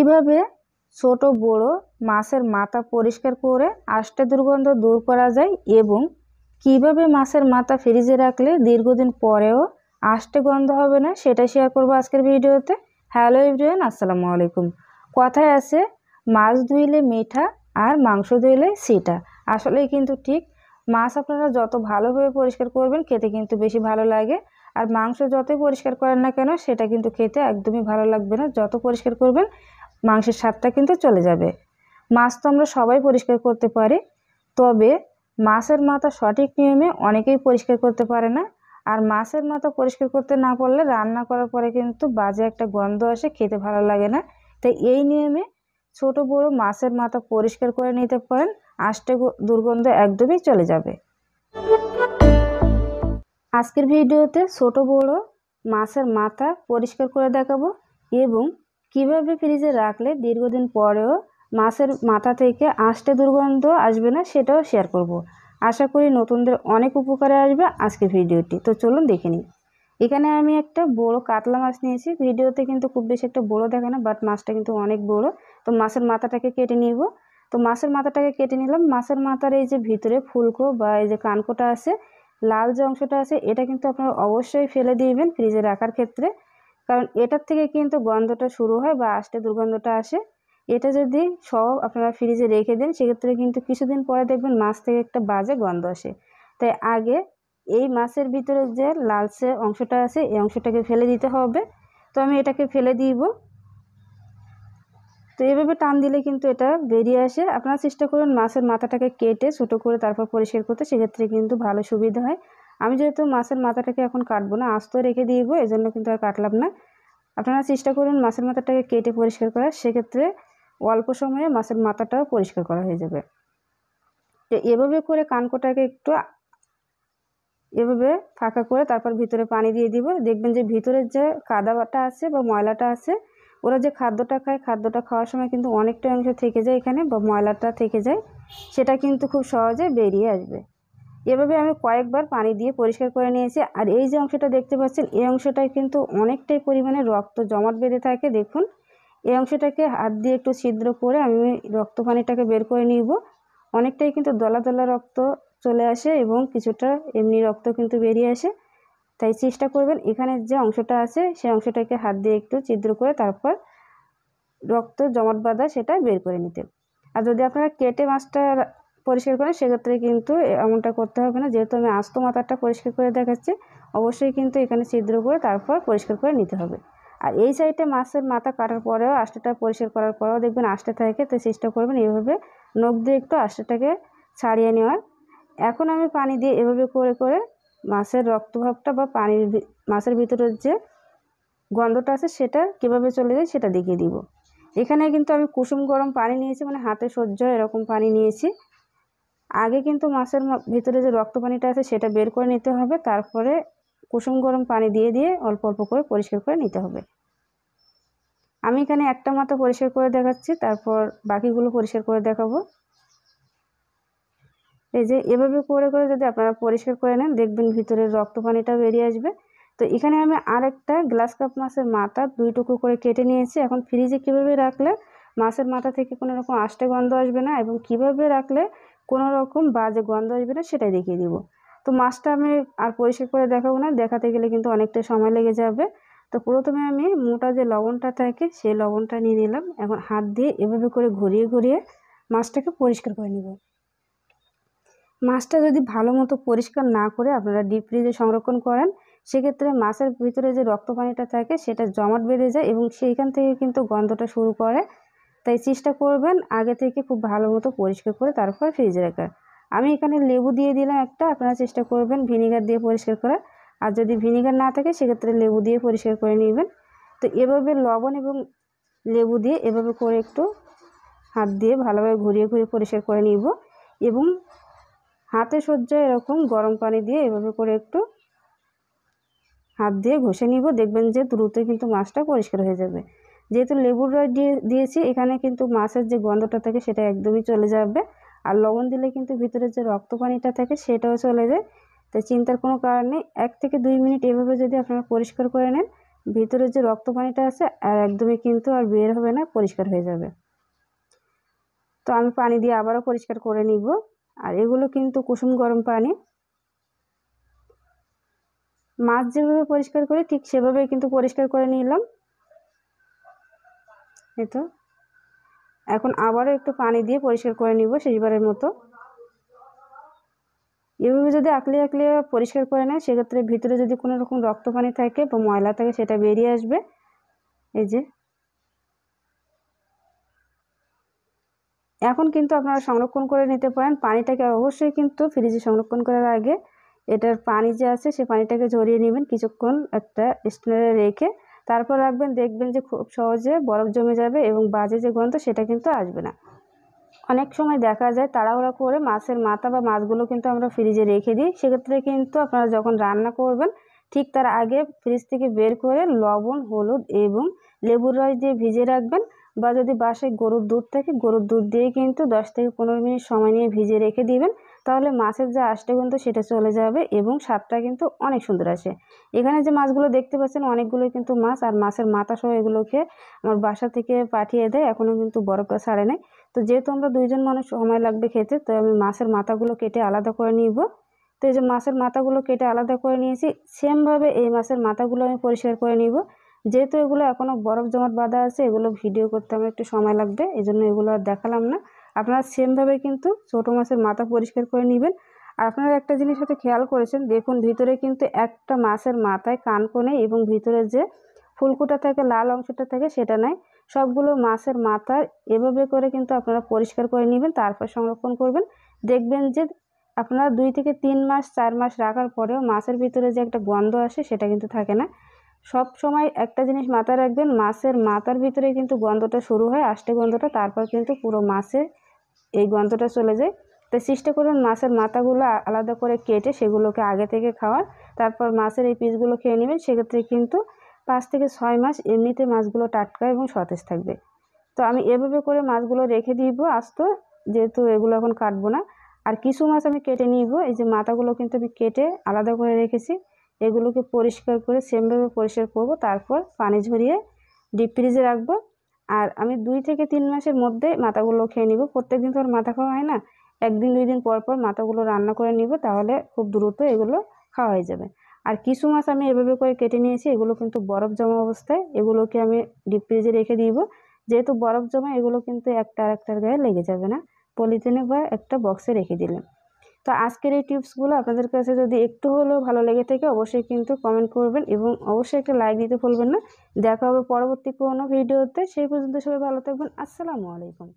কিভাবে ছোট বড় মাছের মাথা পরিষ্কার করে আষ্টে দুর্গন্ধ দূর করা যায় এবং কিভাবে মাছের মাথা ফ্রিজে রাখলে দীর্ঘদিন পরেও আষ্টে গন্ধ হবে না সেটা শেয়ার করব আজকের ভিডিওতে। হ্যালো এভরিওয়ান, আসসালামু আলাইকুম। কথায় আছে মাছ ধুইলে মিঠা আর মাংস ধুইলে সিটা। আসলেই কিন্তু ঠিক। মাছ আপনারা যত ভালোভাবে পরিষ্কার করবেন খেতে কিন্তু বেশি ভালো লাগে, আর মাংস যতই পরিষ্কার করেন না কেন সেটা কিন্তু খেতে একদমই ভালো লাগবে না। যত পরিষ্কার করবেন মাংসের স্বাদটা কিন্তু চলে যাবে। মাছ তো আমরা সবাই পরিষ্কার করতে পারি, তবে মাছের মাথা সঠিক নিয়মে অনেকেই পরিষ্কার করতে পারে না। আর মাছের মাথা পরিষ্কার করতে না পারলে রান্না করার পরে কিন্তু বাজে একটা গন্ধ আসে, খেতে ভালো লাগে না। তাই এই নিয়মে ছোট বড় মাছের মাথা পরিষ্কার করে নিতে পারেন, আষ্টে দুর্গন্ধ একদমই চলে যাবে। আজকের ভিডিওতে ছোট বড় মাছের মাথা পরিষ্কার করে দেখাবো এবং কিভাবে ফ্রিজে রাখলে দীর্ঘদিন পরেও মাছের মাথা থেকে আষ্টে দুর্গন্ধ আসবে না সেটাও শেয়ার করব। আশা করি নতুনদের অনেক উপকারে আসবে আজকের ভিডিওটি। তো চলুন দেখে নিই। এখানে আমি একটা বড় কাতলা মাছ নিয়েছি। ভিডিওতে কিন্তু খুব বেশি একটা বড় দেখে না, বাট মাছটা কিন্তু অনেক বড়। তো মাছের মাথাটাকে কেটে নিব। তো মাছের মাথাটাকে কেটে নিলাম। মাছের মাথার এই যে ভিতরে ফুলকো বা এই যে কানকোটা আছে, লাল যে অংশটা আছে, এটা কিন্তু আপনারা অবশ্যই ফেলে দিবেন ফ্রিজে রাখার ক্ষেত্রে, কারণ এটার থেকে কিন্তু গন্ধটা শুরু হয় বা আষ্টে দুর্গন্ধটা আসে। এটা যদি সব আপনারা ফ্রিজে রেখে দেন সেক্ষেত্রে কিন্তু কিছুদিন পরে দেখবেন মাছ থেকে একটা বাজে গন্ধ আসে। তাই আগে এই মাছের ভিতরে যে লালচে অংশটা আছে এই অংশটাকে ফেলে দিতে হবে। তো আমি এটাকে ফেলে দিব। তো এইভাবে টান দিলে কিন্তু এটা বেরিয়ে আসে। আপনারা চেষ্টা করুন মাছের মাথাটাকে কেটে ছোটো করে তারপর পরিষ্কার করতে, সেক্ষেত্রে কিন্তু ভালো সুবিধা হয়। আমি যেহেতু মাছের মাথাটাকে এখন কাটবো না, আস্ত রেখে দিব, এজন্য কিন্তু আর কাটলাম না। আপনারা চেষ্টা করুন মাছের মাথাটাকে কেটে পরিষ্কার করার, সেক্ষেত্রে অল্প সময়ে মাছের মাথাটাও পরিষ্কার করা হয়ে যাবে। তো এভাবে করে কানকোটাকে একটু এভাবে ফাঁকা করে তারপর ভিতরে পানি দিয়ে দিব। দেখবেন যে ভিতরের যে কাদাটা আছে বা ময়লাটা আছে, ওরা যে খাদ্যটা খায়, খাদ্যটা খাওয়ার সময় কিন্তু অনেকটা অংশ থেকে যায় এখানে বা ময়লাটা থেকে যায়, সেটা কিন্তু খুব সহজে বেরিয়ে আসবে। এভাবে আমি কয়েকবার পানি দিয়ে পরিষ্কার করে নিয়েছি। আর এই যে অংশটা দেখতে পাচ্ছেন, এই অংশটায় কিন্তু অনেকটাই পরিমাণে রক্ত জমাট বেঁধে থাকে। দেখুন, এই অংশটাকে হাত দিয়ে একটু ছিদ্র করে আমি রক্ত পানিটাকে বের করে নিব। অনেকটাই কিন্তু দলা দলা রক্ত চলে আসে এবং কিছুটা এমনি রক্ত কিন্তু বেরিয়ে আসে। তাই চেষ্টা করবেন এখানে যে অংশটা আছে সেই অংশটাকে হাত দিয়ে একটু ছিদ্র করে তারপর রক্ত জমাট বাঁধা সেটা বের করে নিতে। আর যদি আপনারা কেটে মাছটা পরিষ্কার করেন সেক্ষেত্রে কিন্তু এমনটা করতে হবে না। যেহেতু আমি আস্ত মাথাটা পরিষ্কার করে দেখাচ্ছি, অবশ্যই কিন্তু এখানে ছিদ্র করে তারপর পরিষ্কার করে নিতে হবে। আর এই সাইডে মাছের মাথা কাটার পরেও আঁশটা পরিষ্কার করার পরেও দেখবেন আঁশটা থাকে, তো চেষ্টা করবেন এইভাবে নখ দিয়ে একটু আঁশটাকে ছাড়িয়ে নেওয়ার। এখন আমি পানি দিয়ে এভাবে করে করে মাছের রক্তভাবটা বা মাছের ভিতরের যে গন্ধটা আছে সেটা কীভাবে চলে যায় সেটা দেখিয়ে দিব। এখানে কিন্তু আমি কুসুম গরম পানি নিয়েছি, মানে হাতে সহ্য এরকম পানি নিয়েছি। আগে কিন্তু মাছের ভিতরে যে রক্ত পানিটা আছে সেটা বের করে নিতে হবে, তারপরে কুসুম গরম পানি দিয়ে দিয়ে অল্প অল্প করে পরিষ্কার করে নিতে হবে। আমি এখানে একটা মাথা পরিষ্কার করে দেখাচ্ছি, তারপর বাকিগুলো পরিষ্কার করে দেখাবো। এই যে এভাবে করে করে যদি আপনারা পরিষ্কার করে নেন দেখবেন ভিতরের রক্ত পানিটা বেরিয়ে আসবে। তো এখানে আমি আরেকটা গ্লাস কাপ মাছের মাথা 2 টুকরো করে কেটে নিয়েছি। এখন ফ্রিজে কীভাবে রাখলে মাছের মাথা থেকে কোনো রকম আষ্টে গন্ধ আসবে না এবং কিভাবে রাখলে কোনো রকম বাজে গন্ধ আসবে না সেটাই দেখিয়ে দিব। তো মাছটা আমি আর পরিষ্কার করে দেখাবো না, দেখাতে গেলে কিন্তু অনেকটা সময় লেগে যাবে। তো প্রথমে আমি মোটা যে লবণটা থাকে সেই লবণটা নিয়ে নিলাম। এখন হাত দিয়ে এভাবে করে ঘুরিয়ে ঘুরিয়ে মাছটাকে পরিষ্কার করে নেব। মাছটা যদি ভালো মতো পরিষ্কার না করে আপনারা ডিপ ফ্রিজে সংরক্ষণ করেন সেক্ষেত্রে মাছের ভিতরে যে রক্ত পানিটা থাকে সেটা জমাট বেঁধে যায় এবং সেইখান থেকে কিন্তু গন্ধটা শুরু করে। তাই চেষ্টা করবেন আগে থেকে খুব ভালো মতো পরিষ্কার করে তারপর ফ্রিজে রাখার। আমি এখানে লেবু দিয়ে দিলাম একটা, আপনারা চেষ্টা করবেন ভিনেগার দিয়ে পরিষ্কার করার। আর যদি ভিনেগার না থাকে সেক্ষেত্রে লেবু দিয়ে পরিষ্কার করে নেবেন। তো এভাবে লবণ এবং লেবু দিয়ে এভাবে করে একটু হাত দিয়ে ভালোভাবে ঘুরিয়ে ঘুরিয়ে পরিষ্কার করে নিব এবং হাতে সহ্য এরকম গরম পানি দিয়ে এভাবে করে একটু হাত দিয়ে ঘষে নিব। দেখবেন যে দ্রুত কিন্তু মাছটা পরিষ্কার হয়ে যাবে। যেহেতু লেবুর রস দিয়েছি এখানে কিন্তু মাছের যে গন্ধটা থাকে সেটা একদমই চলে যাবে। আর লবণ দিলে কিন্তু ভিতরে যে রক্ত পানিটা থাকে সেটাও চলে যায়। তাই চিন্তার কোনো কারণ নেই। 1 থেকে 2 মিনিট এভাবে যদি আপনারা পরিষ্কার করে নেন ভিতরে যে রক্ত পানিটা আছে আর একদমই কিন্তু আর বের হবে না, পরিষ্কার হয়ে যাবে। তো আমি পানি দিয়ে আবারও পরিষ্কার করে নিব। আর এগুলো কিন্তু কুসুম গরম পানি। মাছ যেভাবে পরিষ্কার করি ঠিক সেভাবেই কিন্তু পরিষ্কার করে নিলাম। এই তো এখন আবারও একটু পানি দিয়ে পরিষ্কার করে নিব শেষবারের মতো। এভাবে যদি আকলিয়ে আকলিয়ে পরিষ্কার করে নেয় সেক্ষেত্রে ভিতরে যদি কোনো রকম রক্ত পানি থাকে বা ময়লা থাকে সেটা বেরিয়ে আসবে। এই যে এখন কিন্তু আপনারা সংরক্ষণ করে নিতে পারেন। পানিটাকে অবশ্যই কিন্তু ফ্রিজে সংরক্ষণ করার আগে এটার পানি যে আছে সে পানিটাকে ঝরিয়ে নেবেন কিছুক্ষণ একটা স্ট্যান্ডে রেখে, তারপর রাখবেন। দেখবেন যে খুব সহজে বরফ জমে যাবে এবং বাজে যে গন্ধ সেটা কিন্তু আসবে না। অনেক সময় দেখা যায় তাড়াহুড়া করে মাছের মাথা বা মাছগুলো কিন্তু আমরা ফ্রিজে রেখে দিই। সেক্ষেত্রে কিন্তু আপনারা যখন রান্না করবেন ঠিক তার আগে ফ্রিজ থেকে বের করে লবণ, হলুদ এবং লেবুর রস দিয়ে ভিজিয়ে রাখবেন। বা যদি বাসায় গরুর দুধ থাকে গরুর দুধ দিয়ে কিন্তু 10 থেকে 15 মিনিট সময় নিয়ে ভিজিয়ে রেখে দিবেন। তাহলে মাছের যে আষ্টে গন্ধ সেটা চলে যাবে এবং স্বাদটা কিন্তু অনেক সুন্দর আসে। এখানে যে মাছগুলো দেখতে পাচ্ছেন অনেকগুলোই কিন্তু মাছ, আর মাছের মাথা সহ এগুলোকে আমার বাসা থেকে পাঠিয়ে দেয়, এখনও কিন্তু বরফটা ছাড়ে নাই। তো যেহেতু আমরা 2 জন মানুষ সময় লাগবে খেতে, তো আমি মাছের মাথাগুলো কেটে আলাদা করে নিব। তো এই যে মাছের মাথাগুলো কেটে আলাদা করে নিয়েছি, সেমভাবে এই মাছের মাথাগুলো আমি পরিষ্কার করে নিব। যেহেতু এগুলো এখনও বরফ জমাট বাঁধা আছে, এগুলো ভিডিও করতে আমার একটু সময় লাগবে, এই জন্য এগুলো আর দেখালাম না। আপনারা সেমভাবে কিন্তু ছোটো মাছের মাথা পরিষ্কার করে নেবেন। আর আপনারা একটা জিনিস হয়তো খেয়াল করেছেন, দেখুন ভিতরে কিন্তু একটা মাছের মাথায় কানকো এবং ভিতরে যে ফুলকুটা থাকে লাল অংশটা থাকে সেটা নাই। সবগুলো মাছের মাথা এভাবে করে কিন্তু আপনারা পরিষ্কার করে নেবেন, তারপর সংরক্ষণ করবেন। দেখবেন যে আপনারা 2 থেকে 3 মাস 4 মাস রাখার পরেও মাছের ভিতরে যে একটা গন্ধ আসে সেটা কিন্তু থাকে না। সব সময় একটা জিনিস মাথায় রাখবেন, মাছের মাথার ভিতরে কিন্তু গন্ধটা শুরু হয়, আষ্টে গন্ধটা, তারপর কিন্তু পুরো মাছে এই গন্ধটা চলে যায়। তাই চেষ্টা করুন মাছের মাথাগুলো আলাদা করে কেটে সেগুলোকে আগে থেকে খাওয়ার, তারপর মাছের এই পিসগুলো খেয়ে নেবেন। সেক্ষেত্রে কিন্তু 5 থেকে 6 মাস এমনিতে মাছগুলো টাটকা এবং সতেজ থাকবে। তো আমি এভাবে করে মাছগুলো রেখে দিব আস্ত, যেহেতু এগুলো এখন কাটবো না। আর কিছু মাছ আমি কেটে নিব, এই যে মাথাগুলো কিন্তু আমি কেটে আলাদা করে রেখেছি। এগুলোকে পরিষ্কার করে সেমভাবে পরিষ্কার করব, তারপর পানি ঝরিয়ে ডিপ ফ্রিজে রাখবো। আর আমি 2 থেকে 3 মাসের মধ্যে মাথাগুলো খেয়ে নিব। প্রত্যেকদিন তো আর মাথা খাওয়া হয় না, 1 দিন 2 দিন পর পর মাথাগুলো রান্না করে নিব, তাহলে খুব দ্রুত এগুলো খাওয়া হয়ে যাবে। আর কিছু মাছ আমি এভাবে করে কেটে নিয়েছি, এগুলো কিন্তু বরফ জমা অবস্থায়, এগুলোকে আমি ডিপ ফ্রিজে রেখে দিব। যেহেতু বরফ জমা এগুলো কিন্তু একটা আরেকটার গায়ে লেগে যাবে না, পলিথিনে বা একটা বক্সে রেখে দিলেন। তো আজকের এই টিপসগুলো আপনাদের কাছে যদি একটু হলেও ভালো লেগে থাকে অবশ্যই কিন্তু কমেন্ট করবেন এবং অবশ্যই একটা লাইক দিতে ভুলবেন না। দেখা হবে পরবর্তী কোনো ভিডিওতে, সেই পর্যন্ত সবাই ভালো থাকবেন। আসসালামু আলাইকুম।